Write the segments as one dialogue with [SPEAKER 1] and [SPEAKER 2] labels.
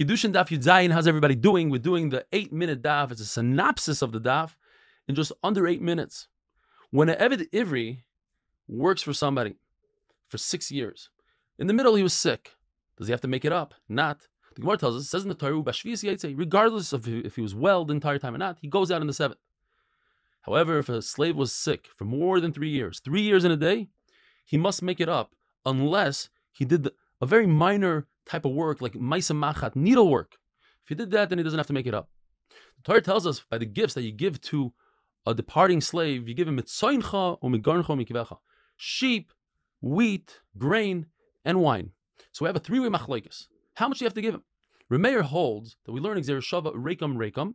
[SPEAKER 1] Kiddushin daf Yud Zayin, how's everybody doing? We're doing the 8-minute daf. It's a synopsis of the daf in just under 8 minutes. When an Eved Ivri works for somebody for 6 years, in the middle he was sick. Does he have to make it up? Not. The Gemara tells us, it says in the Torah, regardless of if he was well the entire time or not, he goes out in the 7th. However, if a slave was sick for more than 3 years, 3 years in a day, he must make it up unless he did a very minor type of work like maisa machat, needlework. If he did that, then he doesn't have to make it up. The Torah tells us by the gifts that you give to a departing slave, you give him sheep, wheat, grain, and wine. So we have a 3-way machlokes. How much do you have to give him? Remeir holds that we learn Xer Shava Rekam.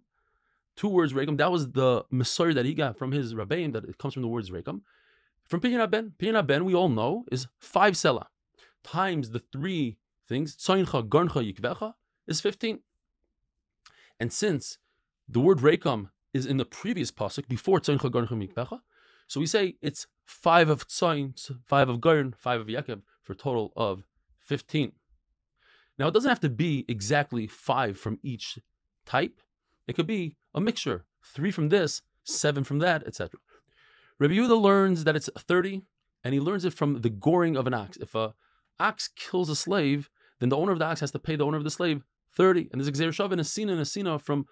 [SPEAKER 1] 2 words Rekam. That was the Messiah that he got from his Rabbeim, that it comes from the words Rekam. From Pinyan Ben. Pinyan Ben, we all know, is 5 selah times the 3 things, Tzoincha, Garncha, Yikvecha, is 15. And since the word Rekam is in the previous pasuk before Tzoincha, Garncha, Yikvecha, so we say it's 5 of Tzoin, 5 of Garn, 5 of Yaakov, for a total of 15. Now, it doesn't have to be exactly 5 from each type. It could be a mixture, 3 from this, 7 from that, etc. Rabbi Yehuda learns that it's 30, and he learns it from the goring of an ox. If a ox kills a slave, then the owner of the ox has to pay the owner of the slave 30. And there's a Xer Shava and a Sina from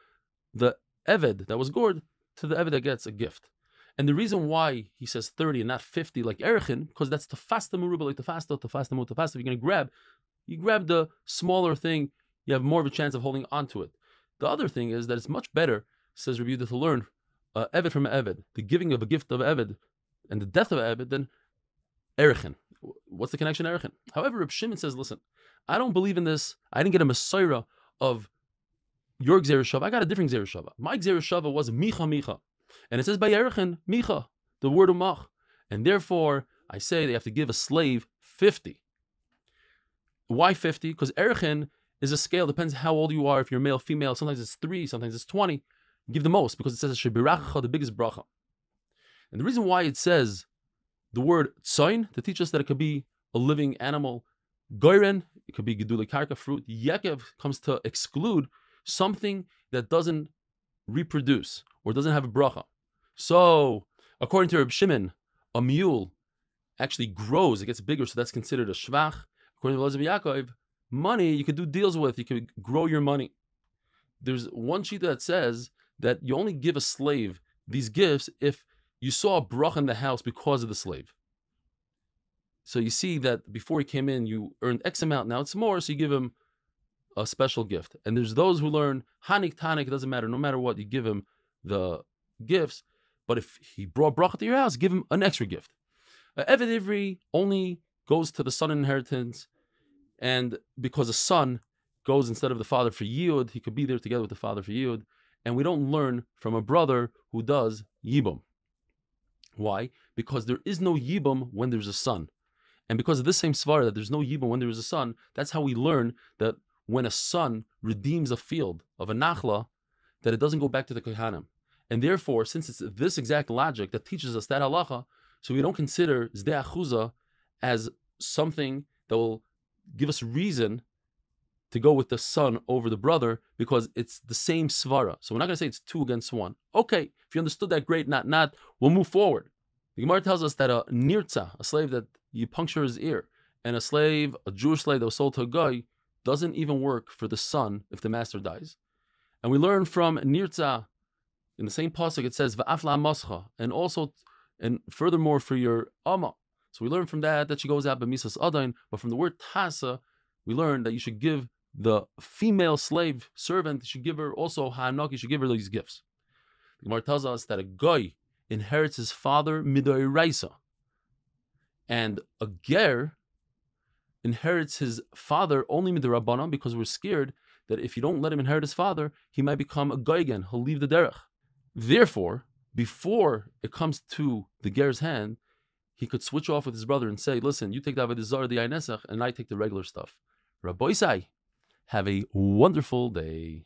[SPEAKER 1] the Eved that was gored to the Eved that gets a gift. And the reason why he says 30 and not 50 like Erechin, because that's tafasta muruba, like tafasta. If you're going to you grab the smaller thing, you have more of a chance of holding onto it. The other thing is that it's much better, says Rabbi Yehuda, to learn Eved from Eved, the giving of a gift of Eved and the death of Eved, than Erechin. What's the connection, Erechin? However, Reb Shimon says, listen, I don't believe in this. I didn't get a Messiah of your Xer Shava. I got a different Xer Shava. My Xer Shava was Micha. And it says by Erechin, Micha, the word of Mach. And therefore, I say they have to give a slave 50. Why 50? Because Erechin is a scale. Depends how old you are. If you're male, female, sometimes it's 3, sometimes it's 20. You give the most because it says Shebirachacha, the biggest bracha. And the reason why it says the word tzoin, to teach us that it could be a living animal. Goyren, it could be gedule karka, fruit. Yekev comes to exclude something that doesn't reproduce or doesn't have a bracha. So, according to Reb Shimon, a mule actually grows, it gets bigger, so that's considered a shvach. According to Elazar Yaakov, money you could do deals with, you could grow your money. There's one shita that says that you only give a slave these gifts if you saw a bracha in the house because of the slave. So you see that before he came in, you earned X amount, now it's more, so you give him a special gift. And there's those who learn Hanik, Tanik, it doesn't matter, no matter what, you give him the gifts. But if he brought bracha to your house, give him an extra gift. Eved Ivri only goes to the son inheritance, and because the son goes instead of the father for Yud, he could be there together with the father for Yud. And we don't learn from a brother who does Yibum. Why? Because there is no Yibum when there's a son. And because of this same svara that there's no Yibum when there is a son, that's how we learn that when a son redeems a field of a nachla, that it doesn't go back to the kohanim. And therefore, since it's this exact logic that teaches us that halacha, so we don't consider zdei achuza as something that will give us reason to go with the son over the brother, because it's the same svara. So we're not going to say it's 2 against 1. Okay, if you understood that, great. Not, we'll move forward. The Gemara tells us that a nirtza, a slave that you puncture his ear, and a slave, a Jewish slave that was sold to a guy, doesn't even work for the son if the master dies. And we learn from nirtza, in the same pasuk, it says va'afla mascha, and furthermore for your ama. So we learn from that she goes out b'misas adain, but from the word tasa, we learn that you should give the female slave servant, you should give her also ha'anak, you should give her these gifts. The Gemara tells us that a guy inherits his father midoiraisa, and a ger inherits his father only midorabanan, because we're scared that if you don't let him inherit his father, he might become a guy again, he'll leave the derech. Therefore, before it comes to the ger's hand, he could switch off with his brother and say, listen, you take the avodah zarah, the aynesach, and I take the regular stuff. Rabbi Isai, have a wonderful day.